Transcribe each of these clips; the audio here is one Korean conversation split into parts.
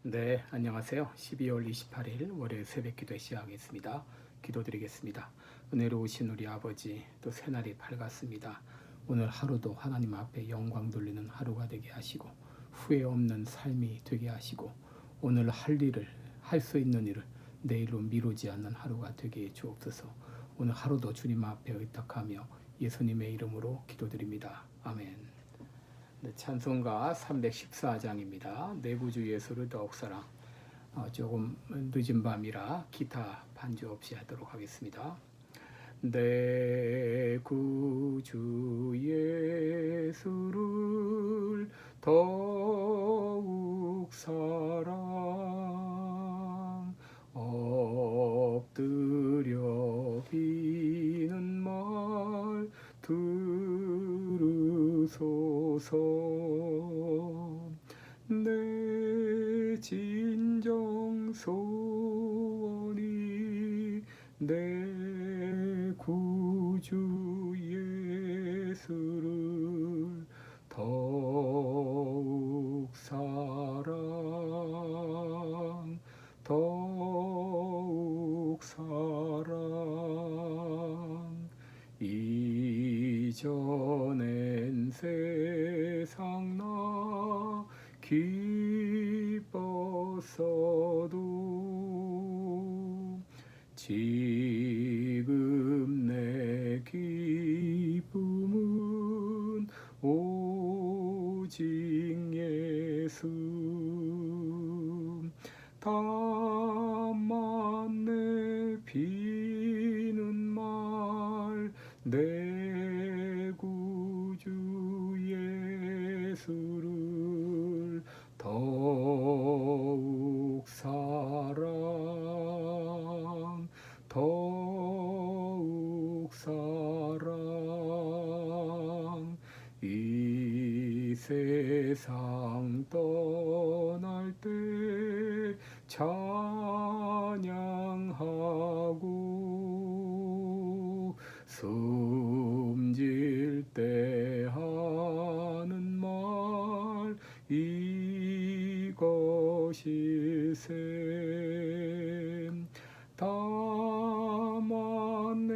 네, 안녕하세요. 12월 28일 월요일 새벽 기도 시작하겠습니다. 기도드리겠습니다. 은혜로우신 우리 아버지, 또 새날이 밝았습니다. 오늘 하루도 하나님 앞에 영광 돌리는 하루가 되게 하시고 후회 없는 삶이 되게 하시고 오늘 할 수 있는 일을 내일로 미루지 않는 하루가 되게 해 주옵소서. 오늘 하루도 주님 앞에 의탁하며 예수님의 이름으로 기도드립니다. 아멘. 네, 찬송가 314장입니다. 내구주 예수를 더욱 사랑. 조금 늦은 밤이라 기타 반주 없이 하도록 하겠습니다. 내 구주 예수를 더욱 사랑 엎드려 비는 말 들으소서. 내 진정 소원이 내 구주 예수를 더욱 사랑 더욱 사랑. 이전엔 세상 나 기뻤어도 지금 내 기쁨은 오직 예수. 다만 내 비는 말 내 구주 예수를 더욱 사랑 더욱 사랑. 이 세상 떠날 때 찬양하고 숨질 때 하는 말 이것일세. 다만 내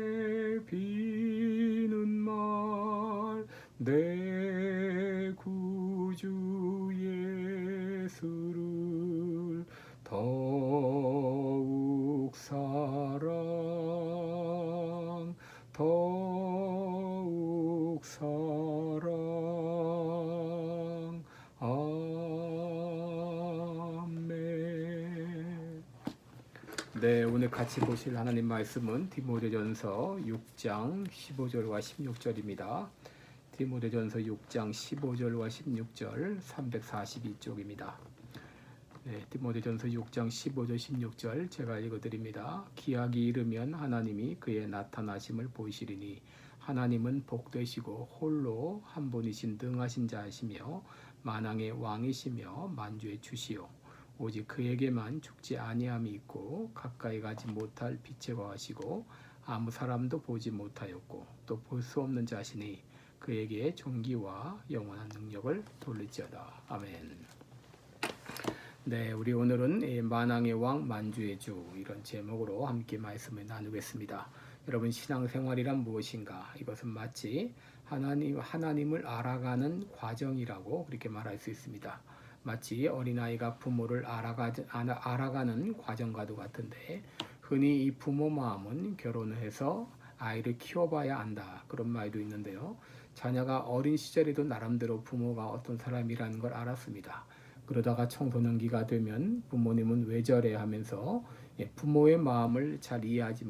비는 말 내 구주 예수를 더욱 사랑 더욱 사랑. 아멘. 네, 오늘 같이 보실 하나님 말씀은 디모데전서 6장 15절과 16절입니다. 디모데전서 6장 15절과 16절 342쪽입니다. 네, 디모데전서 6장 15절 16절 제가 읽어드립니다. 기약이 이르면 하나님이 그의 나타나심을 보이시리니 하나님은 복되시고 홀로 한 분이신 등하신 자이시며 만왕의 왕이시며 만주의 주시오. 오직 그에게만 죽지 아니함이 있고 가까이 가지 못할 빛에 거하시고 아무 사람도 보지 못하였고 또 볼 수 없는 자신이 그에게 존귀와 영원한 능력을 돌릴지어다. 아멘. 네, 우리 오늘은 만왕의 왕 만주의 주 이런 제목으로 함께 말씀을 나누겠습니다. 여러분, 신앙생활이란 무엇인가? 이것은 마치 하나님을 알아가는 과정이라고 그렇게 말할 수 있습니다. 마치 어린아이가 부모를 알아가는 과정과도 같은데, 흔히 이 부모 마음은 결혼을 해서 아이를 키워봐야 안다, 그런 말도 있는데요. 자녀가 어린 시절에도 나름대로 부모가 어떤 사람이라는 걸 알았습니다. 그러다가 청소년기가 되면 부모님은 왜 저래 하면서 부모의 마음을 잘 이해하지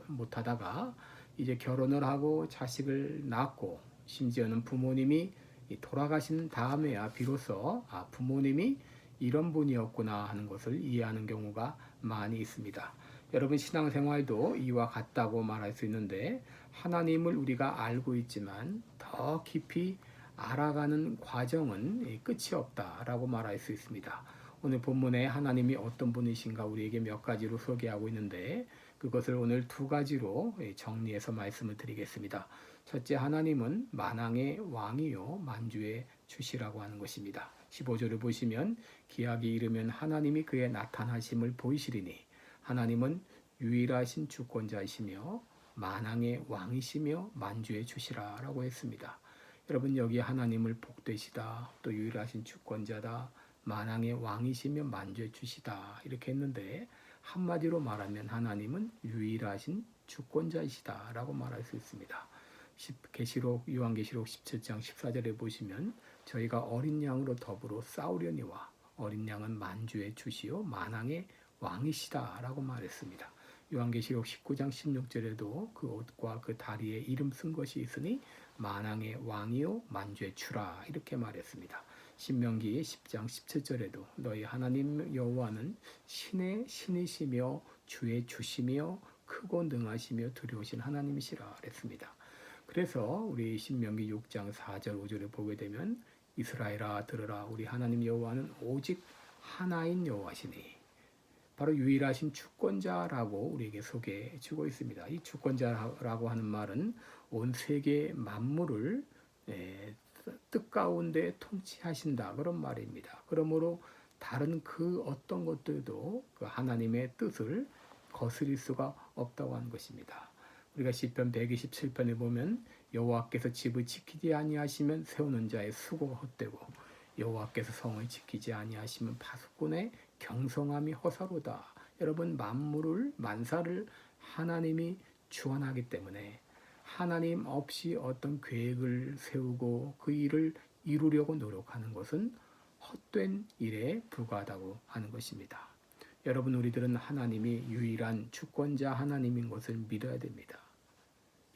못하다가 이제 결혼을 하고 자식을 낳고 심지어는 부모님이 돌아가신 다음에야 비로소 부모님이 이런 분이었구나 하는 것을 이해하는 경우가 많이 있습니다. 여러분, 신앙생활도 이와 같다고 말할 수 있는데, 하나님을 우리가 알고 있지만 더 깊이 알아가는 과정은 끝이 없다라고 말할 수 있습니다. 오늘 본문에 하나님이 어떤 분이신가 우리에게 몇 가지로 소개하고 있는데, 그것을 오늘 두 가지로 정리해서 말씀을 드리겠습니다. 첫째, 하나님은 만왕의 왕이요 만주의 주시라고 하는 것입니다. 15절을 보시면 기약이 이르면 하나님이 그의 나타나심을 보이시리니 하나님은 유일하신 주권자이시며 만왕의 왕이시며 만주의 주시라 라고 했습니다. 여러분 여기 하나님을 복되시다, 또 유일하신 주권자다, 만왕의 왕이시며 만주의 주시다 이렇게 했는데 한마디로 말하면 하나님은 유일하신 주권자이시다 라고 말할 수 있습니다. 요한계시록 17장 14절에 보시면 저희가 어린 양으로 더불어 싸우려니와 어린 양은 만주의 주시요 만왕의 왕이시다 라고 말했습니다. 요한계시록 19장 16절에도 그 옷과 그 다리에 이름 쓴 것이 있으니 만왕의 왕이요 만주의 주라 이렇게 말했습니다. 신명기 10장 17절에도 너희 하나님 여호와는 신의 신이시며 주의 주시며 크고 능하시며 두려우신 하나님이시라 그랬습니다. 그래서 우리 신명기 6장 4절 5절을 보게 되면 이스라엘아 들으라 우리 하나님 여호와는 오직 하나인 여호와시니 바로 유일하신 주권자라고 우리에게 소개해 주고 있습니다. 이 주권자라고 하는 말은 온 세계 만물을 뜻 가운데 통치하신다 그런 말입니다. 그러므로 다른 그 어떤 것들도 그 하나님의 뜻을 거스릴 수가 없다고 하는 것입니다. 우리가 시편 127편에 보면 여호와께서 집을 지키지 아니하시면 세우는 자의 수고가 헛되고 여호와께서 성을 지키지 아니하시면 파수꾼의 경성함이 허사로다. 여러분 만물을 만사를 하나님이 주관하기 때문에 하나님 없이 어떤 계획을 세우고 그 일을 이루려고 노력하는 것은 헛된 일에 불과하다고 하는 것입니다. 여러분 우리들은 하나님이 유일한 주권자 하나님인 것을 믿어야 됩니다.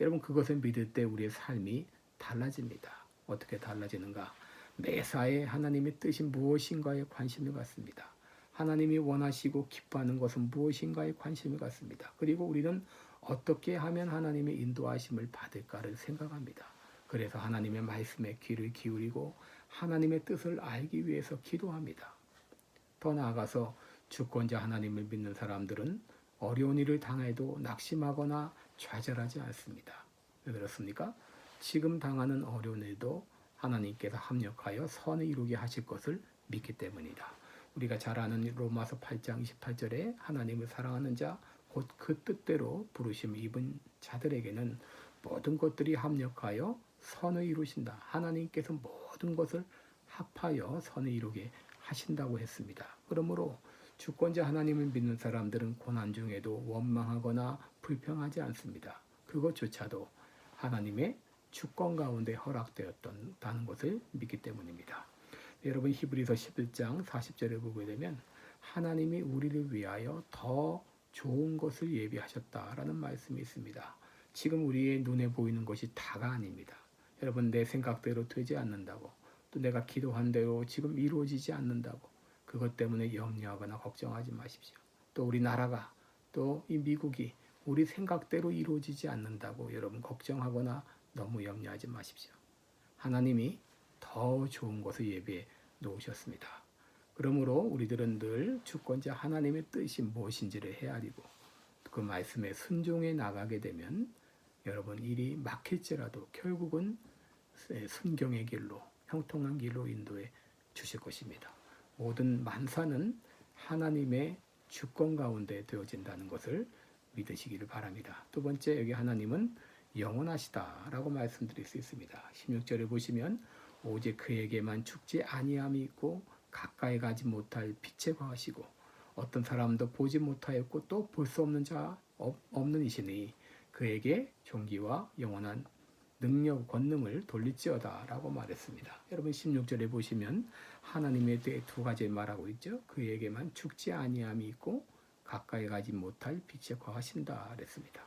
여러분 그것을 믿을 때 우리의 삶이 달라집니다. 어떻게 달라지는가? 매사에 하나님의 뜻이 무엇인가에 관심을 갖습니다. 하나님이 원하시고 기뻐하는 것은 무엇인가에 관심을 갖습니다. 그리고 우리는 어떻게 하면 하나님의 인도하심을 받을까를 생각합니다. 그래서 하나님의 말씀에 귀를 기울이고 하나님의 뜻을 알기 위해서 기도합니다. 더 나아가서 주권자 하나님을 믿는 사람들은 어려운 일을 당해도 낙심하거나 좌절하지 않습니다. 왜 그렇습니까? 지금 당하는 어려운 일도 하나님께서 합력하여 선을 이루게 하실 것을 믿기 때문이다. 우리가 잘 아는 로마서 8장 28절에 하나님을 사랑하는 자 곧 그 뜻대로 부르심 입은 자들에게는 모든 것들이 합력하여 선을 이루신다. 하나님께서 모든 것을 합하여 선을 이루게 하신다고 했습니다. 그러므로 주권자 하나님을 믿는 사람들은 고난 중에도 원망하거나 불평하지 않습니다. 그것조차도 하나님의 주권 가운데 허락되었다는 것을 믿기 때문입니다. 여러분 히브리서 11장 40절에 보게 되면 하나님이 우리를 위하여 더 좋은 것을 예비하셨다라는 말씀이 있습니다. 지금 우리의 눈에 보이는 것이 다가 아닙니다. 여러분 내 생각대로 되지 않는다고 또 내가 기도한 대로 지금 이루어지지 않는다고 그것 때문에 염려하거나 걱정하지 마십시오. 또 우리 나라가 또 이 미국이 우리 생각대로 이루어지지 않는다고 여러분 걱정하거나 너무 염려하지 마십시오. 하나님이 더 좋은 것을 예비해 놓으셨습니다. 그러므로 우리들은 늘 주권자 하나님의 뜻이 무엇인지를 헤아리고 그 말씀에 순종해 나가게 되면 여러분 일이 막힐지라도 결국은 순경의 길로 형통한 길로 인도해 주실 것입니다. 모든 만사는 하나님의 주권 가운데 되어진다는 것을 믿으시기를 바랍니다. 두 번째 여기 하나님은 영원하시다라고 말씀드릴 수 있습니다. 16절에 보시면 오직 그에게만 죽지 아니함이 있고 가까이 가지 못할 빛에 거하시고 어떤 사람도 보지 못하였고 또 볼 수 없는 자 없는 이시니 그에게 존귀와 영원한 능력 권능을 돌릴지어다 라고 말했습니다. 여러분 16절에 보시면 하나님에 대해 두 가지 말하고 있죠. 그에게만 죽지 아니함이 있고 가까이 가지 못할 빛에 거하신다 그랬습니다.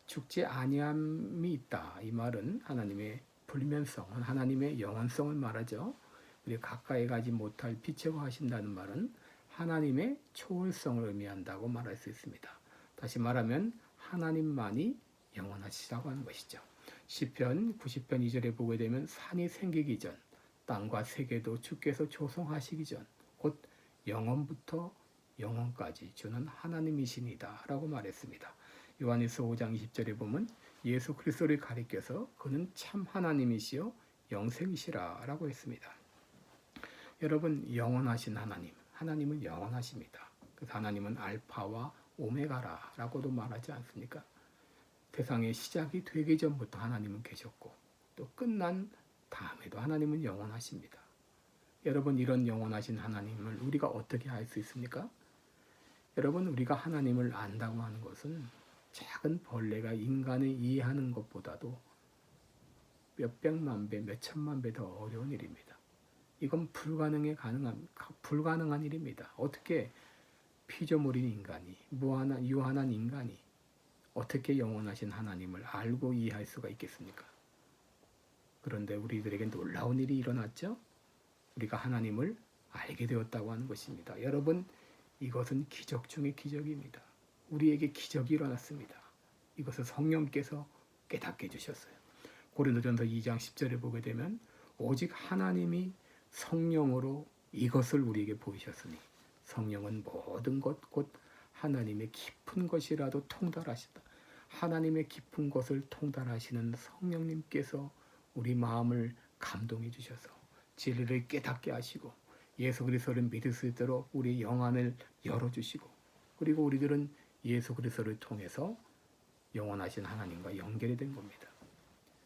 죽지 아니함이 있다. 이 말은 하나님의 불면성, 하나님의 영원성을 말하죠. 그리고 가까이 가지 못할 빛에 거하신다는 말은 하나님의 초월성을 의미한다고 말할 수 있습니다. 다시 말하면 하나님만이 영원하시다고 하는 것이죠. 시편 90편 2절에 보게 되면 산이 생기기 전 땅과 세계도 주께서 조성하시기 전 곧 영원부터 영원까지 주는 하나님이시니다 라고 말했습니다. 요한일서 5장 20절에 보면 예수 그리스도를 가리켜서 그는 참 하나님이시요 영생이시라 라고 했습니다. 여러분, 영원하신 하나님, 하나님은 영원하십니다. 그래서 하나님은 알파와 오메가라라고도 말하지 않습니까? 세상의 시작이 되기 전부터 하나님은 계셨고 또 끝난 다음에도 하나님은 영원하십니다. 여러분, 이런 영원하신 하나님을 우리가 어떻게 알 수 있습니까? 여러분, 우리가 하나님을 안다고 하는 것은 작은 벌레가 인간을 이해하는 것보다도 몇백만 배, 몇천만 배 더 어려운 일입니다. 이건 불가능한 일입니다. 어떻게 피조물인 인간이, 유한한 인간이 어떻게 영원하신 하나님을 알고 이해할 수가 있겠습니까? 그런데 우리들에게 놀라운 일이 일어났죠? 우리가 하나님을 알게 되었다고 하는 것입니다. 여러분, 이것은 기적 중의 기적입니다. 우리에게 기적이 일어났습니다. 이것을 성령께서 깨닫게 해주셨어요. 고린도전서 2장 10절에 보게 되면 오직 하나님이 성령으로 이것을 우리에게 보이셨으니 성령은 모든 것 곧 하나님의 깊은 것이라도 통달하시다. 하나님의 깊은 것을 통달하시는 성령님께서 우리 마음을 감동해 주셔서 진리를 깨닫게 하시고 예수 그리스도를 믿을 수 있도록 우리 영안을 열어주시고, 그리고 우리들은 예수 그리스도를 통해서 영원하신 하나님과 연결이 된 겁니다.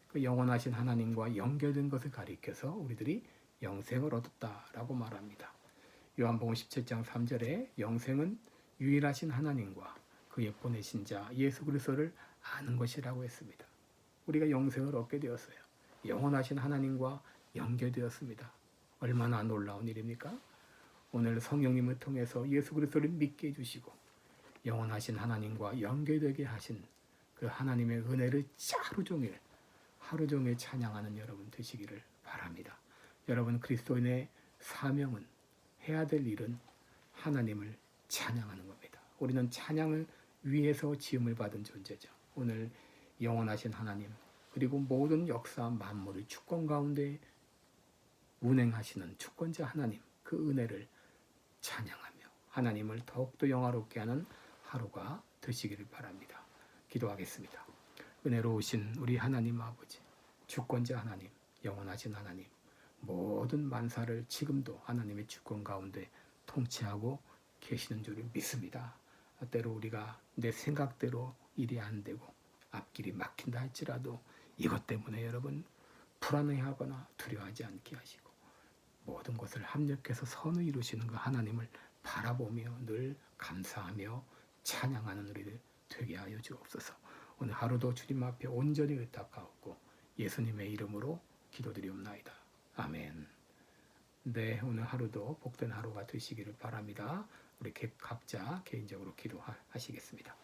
그 영원하신 하나님과 연결된 것을 가리켜서 우리들이 영생을 얻었다라고 말합니다. 요한복음 17장 3절에 영생은 유일하신 하나님과 그의 보내신 자 예수 그리스도를 아는 것이라고 했습니다. 우리가 영생을 얻게 되었어요. 영원하신 하나님과 연결되었습니다. 얼마나 놀라운 일입니까? 오늘 성령님을 통해서 예수 그리스도를 믿게 해주시고 영원하신 하나님과 연결되게 하신 그 하나님의 은혜를 하루 종일 찬양하는 여러분 되시기를 바랍니다. 여러분, 그리스도인의 사명은, 해야 될 일은 하나님을 찬양하는 겁니다. 우리는 찬양을 위해서 지음을 받은 존재죠. 오늘 영원하신 하나님, 그리고 모든 역사 만물의 주권 가운데 운행하시는 주권자 하나님, 그 은혜를 찬양하며 하나님을 더욱더 영화롭게 하는 하루가 되시기를 바랍니다. 기도하겠습니다. 은혜로우신 우리 하나님 아버지, 주권자 하나님, 영원하신 하나님, 모든 만사를 지금도 하나님의 주권 가운데 통치하고 계시는 줄을 믿습니다. 때로 우리가 내 생각대로 일이 안 되고 앞길이 막힌다 할지라도 이것 때문에 여러분 불안해하거나 두려워하지 않게 하시고 모든 것을 합력해서 선을 이루시는 그 하나님을 바라보며 늘 감사하며 찬양하는 우리들 되게 하여 주옵소서. 오늘 하루도 주님 앞에 온전히 의탁하옵고 예수님의 이름으로 기도드리옵나이다. 아멘. 네, 오늘 하루도 복된 하루가 되시기를 바랍니다. 우리 각자 개인적으로 기도하시겠습니다.